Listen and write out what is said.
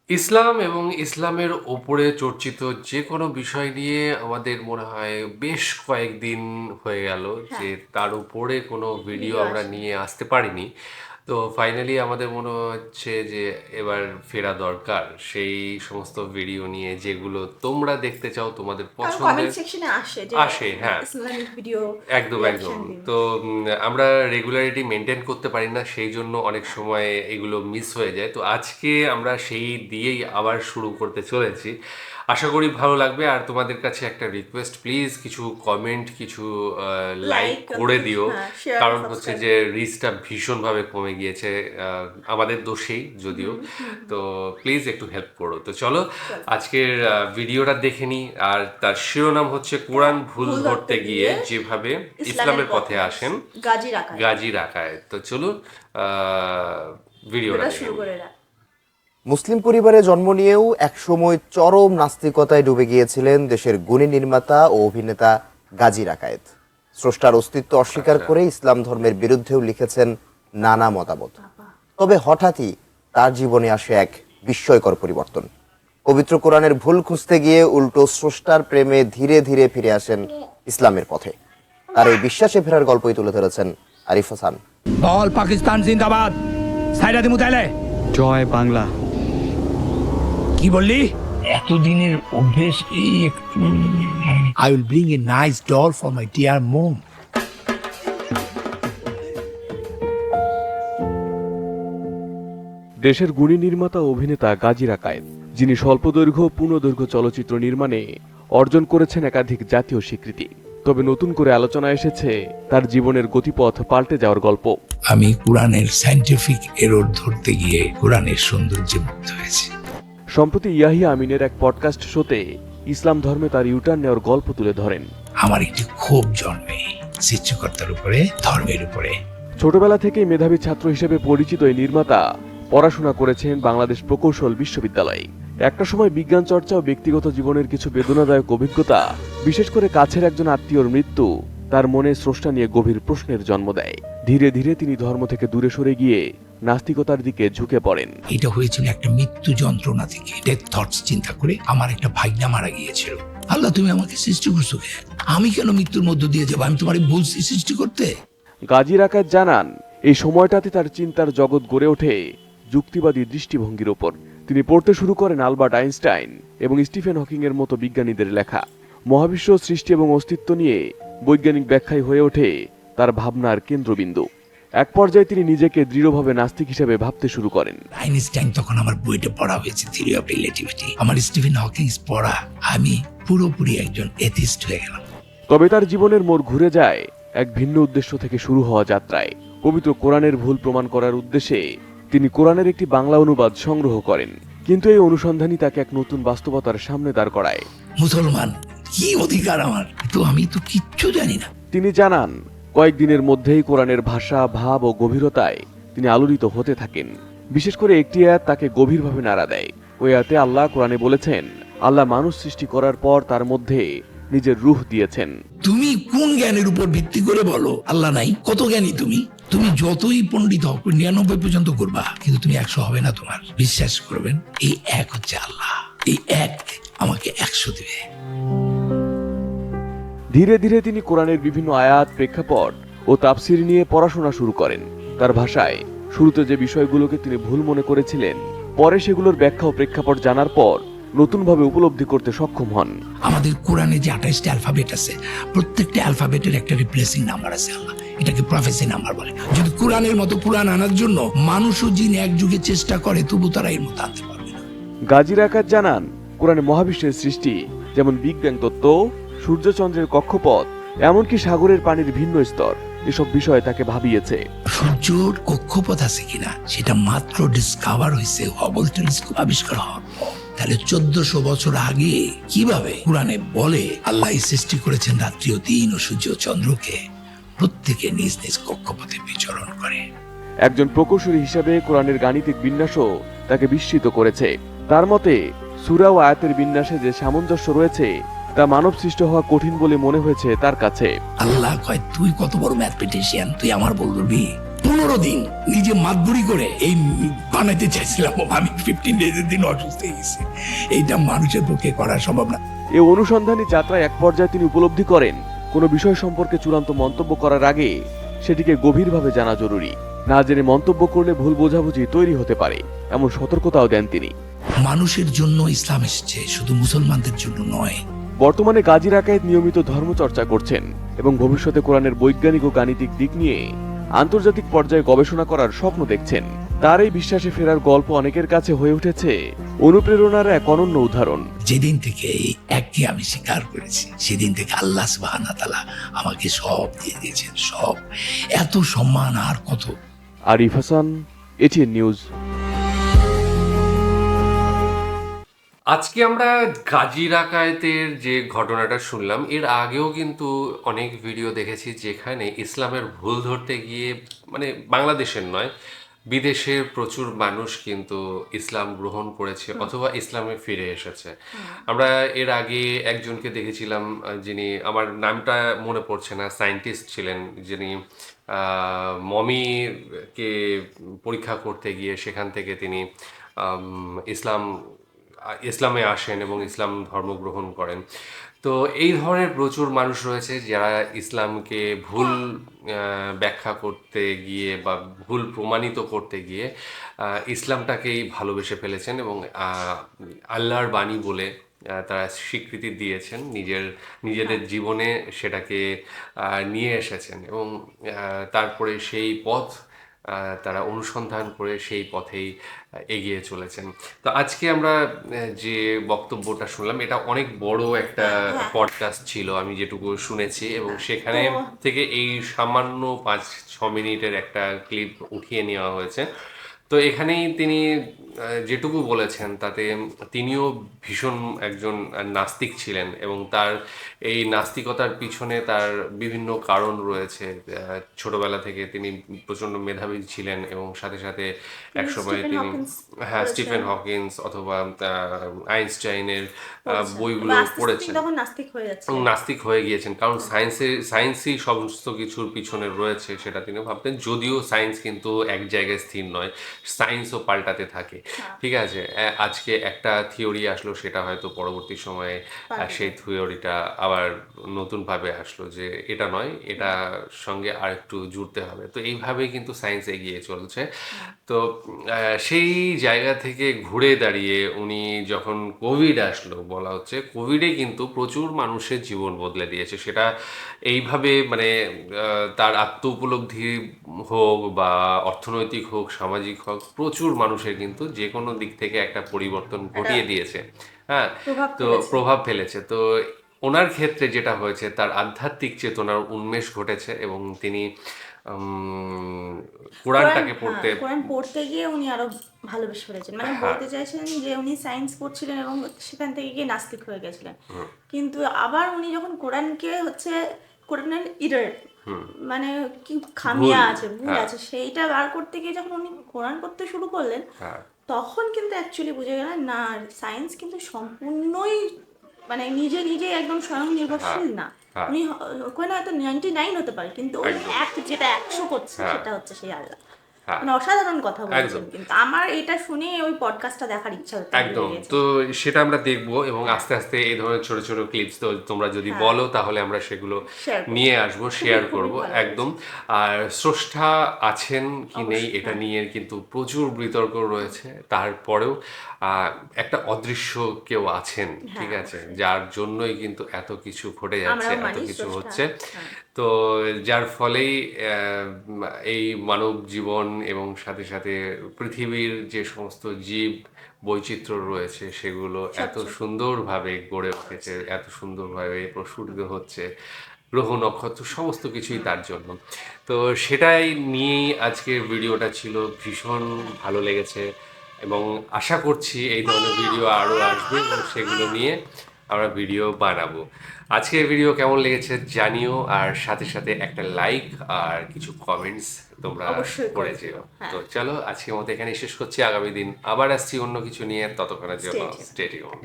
ইসলাম এবং ইসলামের ওপরে চর্চিত যে কোনো বিষয় নিয়ে আমাদের মনে হয় বেশ কয়েকদিন হয়ে গেল হ্যাঁ, যে তার উপরে কোনো ভিডিও ভিডিও আমরা আসেনি। নিয়ে আসতে পারিনি। তো ফাইনালি আমাদের মনে হচ্ছে যে এবার ফেরা দরকার সেই সমস্ত ভিডিও নিয়ে যেগুলো তোমরা দেখতে চাও, তোমাদের কারণ কমেন্ট পছন্দের। সেকশনে আসে যে আসে, হ্যাঁ। ইসলামিক ভিডিও একদম, একদম। রিঅ্যাকশন দিন। তো আমরা রেগুলারিটি মেনটেন করতে পারি না, সেই জন্য অনেক সময় এগুলো মিস হয়ে যায়। তো আজকে আমরা সেই দিয়েই আবার শুরু করতে চলেছি। আশা করি ভালো লাগবে। আর তোমাদের কাছে একটা রিকোয়েস্ট, প্লিজ কিছু কমেন্ট, কিছু লাইক লাইক, করে দিও। হ্যাঁ, শেয়ার, কারণ হচ্ছে সাবস্ক্রাইব। যে রিচটা ভীষণভাবে কমে গিয়েছে, আমাদের দোষেই যদিও। তো প্লিজ একটু হেল্প করো। তো চলো চলো। আজকের ভিডিওটা দেখে নিই। আর তার শিরোনাম হচ্ছে কোরআন ভুল ভুল ধরতে ধরতে গিয়ে গিয়ে যেভাবে ইসলামের ইসলামের পথে পথে আসেন গাজী রাকায়েত। গাজী রাকায়েত। তো চলুন ভিডিওটা ভিডিওটা দেখে শুরু নিই। করে রাখ। মুসলিম পরিবারে জন্ম নিয়েও একসময় চরম নাস্তিকতায় ডুবে গিয়েছিলেন দেশের গুণী নির্মাতা ও অভিনেতা গাজী রাকায়েত। স্রষ্টার অস্তিত্ব অস্বীকার আচ্ছা। করে ইসলাম ধর্মের বিরুদ্ধেও লিখেছেন নানা মতামত। তবে হঠাৎই তার জীবনে আসে এক বিস্ময়কর পরিবর্তন। পবিত্র কোরআনের ভুল খুঁজতে গিয়ে উল্টো স্রষ্টার প্রেমে ধীরে ধীরে ফিরে আসেন ইসলামের পথে। তার এই বিশ্বাসে ফেরার গল্পই তুলে ধরেছেন আরিফ হাসান। বল পাকিস্তান জিন্দাবাদ। সাইরা দিমু তাইলে জয় বাংলা। কি বললি? এতদিনের অভ্যেস এই একটু। I will bring a nice doll for my dear mom. দেশের গুণী নির্মাতা ও অভিনেতা গাজী রাকায়েত, যিনি স্বল্পদৈর্ঘ্য পূর্ণদৈর্ঘ্য চলচ্চিত্র নির্মাণে অর্জন করেছেন একাধিক জাতীয় স্বীকৃতি। তবে নতুন করে আলোচনা এসেছে তার জীবনের গতিপথ পাল্টে যাওয়ার গল্প। আমি কোরআনের সায়েন্টিফিক এরর ধরতে গিয়ে কোরআনের সৌন্দর্যে মুগ্ধ হয়েছি। সম্প্রতি ইয়াহিয়া আমিনের এক পডকাস্ট শোতে ইসলাম ধর্মে তার ইউটার্ন নেওয়ার গল্প তুলে ধরেন। আমার একটি ক্ষোভ জন্মে সৃষ্টিকর্তার উপরে, ধর্মের উপরে। ছোটবেলা থেকেই মেধাবী ছাত্র হিসেবে পরিচিত এই নির্মাতা পড়াশোনা করেছেন বাংলাদেশ প্রকৌশল বিশ্ববিদ্যালয়ে। একটা সময় বিজ্ঞান চর্চা ও ব্যক্তিগত জীবনের কিছু বেদনাদায়ক অভিজ্ঞতা, বিশেষ করে কাছের একজন আত্মীয়র মৃত্যু, তার মনে স্রষ্টা নিয়ে গভীর প্রশ্নের জন্ম দেয়। ধীরে ধীরে তিনি ধর্ম থেকে দূরে সরে গিয়ে নাস্তিকতার দিকে ঝুঁকে পড়েন। এটা হয়েছিল একটা মৃত্যু যন্ত্রণা থেকে, ডেথ থটস চিন্তা করে। আমার একটা ভাইনা মারা গিয়েছিল। আল্লাহ, তুমি আমাকে সৃষ্টি করছো কেন? আমি কেন মৃত্যুর মধ্য দিয়ে যাবো? আমি তোমার বলছি সৃষ্টি করতে। গাজী রাকায়েত জানান, এই সময়টাতে তার চিন্তার জগৎ গড়ে ওঠে যুক্তিবাদী দৃষ্টিভঙ্গির ওপর। তিনি পড়তে শুরু করেন আলবার্ট আইনস্টাইন এবং স্টিফেন হকিং এর মতো বিজ্ঞানীদের লেখা। মহাবিশ্ব সৃষ্টি এবং অস্তিত্ব নিয়ে বৈজ্ঞানিক ব্যাখ্যাই হয়ে ওঠে তার ভাবনার কেন্দ্রবিন্দু। এক পর্যায়ে তিনি নিজেকে দৃঢ়ভাবে নাস্তিক হিসেবে ভাবতে শুরু করেন। আইনস্টাইন তখন আমার বইটা পড়া হয়েছে, থিওরি অফ রিলেটিভিটি। আমার স্টিফেন হকিংস পড়া। আমি পুরোপুরি একজন এথিস্ট হয়ে গেলাম। তবে তার জীবনের মোড় ঘুরে যায় এক ভিন্ন উদ্দেশ্য থেকে শুরু হওয়া যাত্রায়। পবিত্র কোরআনের ভুল প্রমাণ করার উদ্দেশ্যে তিনি কোরআনের একটি বাংলা অনুবাদ সংগ্রহ করেন। কিন্তু এই অনুসন্ধানই তাকে এক নতুন বাস্তবতার সামনে দাঁড় করায়। মুসলমান, কি অধিকার আমার? তো আমি তো কিচ্ছু জানি না। তিনি জানান, কয়েকদিনের মধ্যেই কোরআনের ভাষা, ভাব ও গভীরতায় তিনি আলোড়িত হতে থাকেন। বিশেষ করে একটি আয়াত তাকে গভীরভাবে নাড়া দেয়। ওই আয়াতে আল্লাহ কোরআনে বলেছেন, আল্লাহ মানুষ সৃষ্টি করার পর তার মধ্যে নিজের রূহ দিয়েছেন। তুমি কোন জ্ঞানের উপর ভিত্তি করে বলো আল্লাহ নাই? কত জ্ঞানী তুমি! তুমি যতই পণ্ডিত হও, 99 পর্যন্ত করবা, কিন্তু তুমি 100 হবে না। তোমার বিশ্বাস করবেন, এই এক হচ্ছে আল্লাহ। এই এক আমাকে 100 দিবে। ধীরে ধীরে তিনি কোরআনের বিভিন্ন আয়াত, প্রেক্ষাপট ও তাফসির নিয়ে পড়াশোনা শুরু করেন। তার ভাষায় শুরুতে যে বিষয়গুলোকে তিনি ভুল মনে করেছিলেন, পরে সেগুলোর ব্যাখ্যা ও প্রেক্ষাপট জানার পর নতুনভাবে উপলব্ধি করতে সক্ষম হন। আমাদের কোরআনে যে 28টা অ্যালফাবেট আছে, প্রত্যেকটা অ্যালফাবেটের একটা রিপ্লেসিং নাম্বার আছে। আল্লাহ এটাকে প্রফেসি নাম্বার বলে। যদি কোরআনের মতো কোরআন আনার জন্য মানুষ ও জিন এক যুগে চেষ্টা করে, তবু তারা এর মতো আনতে পারবে না। গাজী রাকায়েত জানান, কোরআনে মহাবিশ্বের সৃষ্টি, যেমন বিগ ব্যাং তত্ত্ব, সূর্যচন্দ্রের কক্ষপথ, এমনকি সাগরের পানির ভিন্ন স্তর, এসব বিষয় তাকে ভাবিয়েছে। সূর্যর কক্ষপথ আছে কিনা সেটা মাত্র ডিসকভার হয়েছে হাবল টেলিস্কোপ আবিষ্কার হওয়ার পর। তাহলে 1400 বছর আগে কিভাবে কোরআনে বলে আল্লাহ সৃষ্টি করেছেন রাত্রি ও দিন ও সূর্য ও চন্দ্রকে, প্রত্যেকে নিজ নিজ কক্ষপথে বিচরণ করে। একজন প্রকৌশলী হিসাবে কোরআনের গাণিতিক বিন্যাসও তাকে বিস্মিত করেছে। তার মতে সূরা ও আয়াতের বিন্যাসে যে সামঞ্জস্য রয়েছে তা মানব সৃষ্ট হওয়া কঠিন বলে মনে হয়েছে তার কাছে। আল্লাহ কয়, তুই কত বড় ম্যাথমেটিশিয়ান, তুই আমার বলবি? 15 দিন নিজে মাতবুরি করে এই বানাইতে চাইছিলাম, আমি 15 ডেজের দিন অসুস্থ হয়ে গেছি। এইটা মানুষের পক্ষে করা সম্ভব না। এই অনুসন্ধানী যাত্রায় এক পর্যায়ে তিনি উপলব্ধি করেন কোনো বিষয় সম্পর্কে চূড়ান্ত মন্তব্য করার আগে সেটিকে গভীরভাবে জানা জরুরি। না জেনে মন্তব্য করলে ভুল বোঝাবুঝি তৈরি হতে পারে, এমন সতর্কতাও দেন তিনি। মানুষের জন্য ইসলাম এসেছে, শুধু মুসলমানদের জন্য নয়। বর্তমানে গাজী রাকায়েত নিয়মিত ধর্মচর্চা করছেন এবং ভবিষ্যতে কোরআনের বৈজ্ঞানিক ও গাণিতিক দিক নিয়ে আন্তর্জাতিক পর্যায়ে গবেষণা করার স্বপ্ন দেখছেন। তার এই বিশ্বাসে ফেরার গল্প অনেকের কাছে হয়ে উঠেছে অনুপ্রেরণার এক অনন্য উদাহরণ। যেদিন থেকে এই এককে আমি স্বীকার করেছি, সেদিন থেকে আল্লাহ সুবহানাহু ওয়া তাআলা আমাকে সব দিয়ে দিয়েছেন, সব। এত সম্মান আর কত। Arif Hasan, ATN news. আজকে আমরা গাজী রাকায়েতের যে ঘটনাটা শুনলাম, এর আগেও কিন্তু অনেক ভিডিও দেখেছি যেখানে ইসলামের ভুল ধরতে গিয়ে, মানে বাংলাদেশের নয়, বিদেশের প্রচুর মানুষ কিন্তু ইসলাম গ্রহণ করেছে অথবা ইসলামে ফিরে এসেছে। আমরা এর আগে একজনকে দেখেছিলাম, যিনি, আমার নামটা মনে পড়ছে না, সায়েন্টিস্ট ছিলেন, যিনি মমিকে পরীক্ষা করতে গিয়ে সেখান থেকে তিনি ইসলামে আসেন এবং ইসলাম ধর্ম গ্রহণ করেন। তো এই ধরনের প্রচুর মানুষ রয়েছে যারা ইসলামকে ভুল ব্যাখ্যা করতে গিয়ে বা ভুল প্রমাণিত করতে গিয়ে ইসলামটাকেই ভালোবেসে ফেলেছেন এবং আল্লাহর বাণী বলে তারা স্বীকৃতি দিয়েছেন, নিজেদের জীবনে সেটাকে নিয়ে এসেছেন এবং তারপরে সেই পথ তারা অনুসন্ধান করে সেই পথেই এগিয়ে চলেছেন। তো আজকে আমরা যে বক্তব্যটা শুনলাম, এটা অনেক বড় একটা পডকাস্ট ছিল আমি যেটুকু শুনেছি, এবং সেখানে থেকে এই সামান্য 5-6 মিনিটের একটা ক্লিপ উঠিয়ে নেওয়া হয়েছে। তো এখানেই তিনি যেটুকু বলেছেন তাতে তিনিও ভীষণ একজন নাস্তিক ছিলেন এবং তার এই নাস্তিকতার পিছনে তার বিভিন্ন কারণ রয়েছে। ছোটবেলা থেকে তিনি প্রচণ্ড মেধাবী ছিলেন এবং সাথে সাথে একসময় তিনি স্টিফেন হকিন্স অথবা আইনস্টাইনের বইগুলো পড়েছেন এবং নাস্তিক হয়ে গিয়েছেন, কারণ সায়েন্সই সমস্ত কিছুর পিছনে রয়েছে সেটা তিনি ভাবতেন। যদিও সায়েন্স কিন্তু এক জায়গায় স্থির নয়, সায়েন্সও পাল্টাতে থাকে। ঠিক আছে, আজকে একটা থিওরি আসলো, সেটা হয়তো পরবর্তী সময়ে সেই থিওরিটা আবার নতুনভাবে আসলো যে এটা নয়, এটা সঙ্গে আর একটু জুড়তে হবে। তো এইভাবেই কিন্তু সায়েন্স এগিয়ে চলছে। তো সেই জায়গা থেকে ঘুরে দাঁড়িয়ে উনি যখন কোভিড আসলো, বলা হচ্ছে কোভিডে কিন্তু প্রচুর মানুষের জীবন বদলে দিয়েছে। সেটা এইভাবে, মানে তার আত্ম উপলব্ধি হোক বা অর্থনৈতিক হোক, সামাজিক হোক, প্রচুর মানুষের কিন্তু যে কোনো দিক থেকে একটা পরিবর্তন ঘটিয়ে দিয়েছে। হ্যাঁ, তো প্রভাব ফেলেছে। তো ওনার ক্ষেত্রে যেটা হয়েছে, তার আধ্যাত্মিক চেতনার উন্মেষ ঘটেছে এবং তিনি কোরআনটাকে পড়তে গিয়ে উনি আরো ভালোবেসে ফেলেছেন। মানে বলতে চাইছেন যে উনি সায়েন্স পড়ছিলেন এবং সেখান থেকে গিয়ে নাস্তিক হয়ে গেছিলেন, কিন্তু আবার উনি যখন কোরআনের ইরার, মানে কি খামিয়া আছে, ভুল আছে, সেইটা বার করতে গিয়ে যখন উনি কোরআন পড়তে শুরু করলেন, তখন কিন্তু অ্যাকচুয়ালি বুঝে গেলেন না, সায়েন্স কিন্তু সম্পূর্ণই মানে নিজে একদম স্বয়ং নির্ভরশীল না। উনি ওখানে হয়তো 99 হতে পারে, কিন্তু ওই যেটা 100 করছে সেটা হচ্ছে সেই আল্লাহ। মানে অসাধারণ কথা বলছেন। কিন্তু আমার এটা শুনে ওই পডকাস্টটা দেখার ইচ্ছা হচ্ছে একদম। তো সেটা আমরা দেখবো এবং আস্তে আস্তে এই ধরনের ছোট ছোট ক্লিপস তো তোমরা যদি বলো তাহলে আমরা সেগুলো নিয়ে আসবো, শেয়ার করব একদম। আর স্রষ্টা আছেন কি নেই এটা নিয়ে কিন্তু প্রচুর বিতর্ক রয়েছে, তারপরেও একটা অদৃশ্য কেউ আছেন, ঠিক আছে, যার জন্যই কিন্তু এত কিছু ঘটে যাচ্ছে, এত কিছু হচ্ছে। তো যার ফলেই এই মানব জীবন এবং সাথে সাথে পৃথিবীর যে সমস্ত জীব বৈচিত্র্য রয়েছে সেগুলো এত সুন্দরভাবে গড়ে উঠেছে, এত সুন্দরভাবে প্রস্ফুটিত হচ্ছে, গ্রহ নক্ষত্র সমস্ত কিছুই তার জন্য। তো সেটাই নিয়েই আজকের ভিডিওটা ছিল। ভীষণ ভালো লেগেছে এবং আশা করছি এই ধরনের ভিডিও আরও আসবে এবং সেগুলো নিয়ে আমরা ভিডিও বানাবো। আজকের ভিডিও কেমন লেগেছে জানিও, আর সাথে সাথে একটা লাইক আর কিছু কমেন্টস তোমরা করে যেও। তো চলো আজকের মতো এখানে শেষ করছি, আগামী দিন আবার আসছি অন্য কিছু নিয়ে, ততক্ষণের জন্য স্টে টিউনড।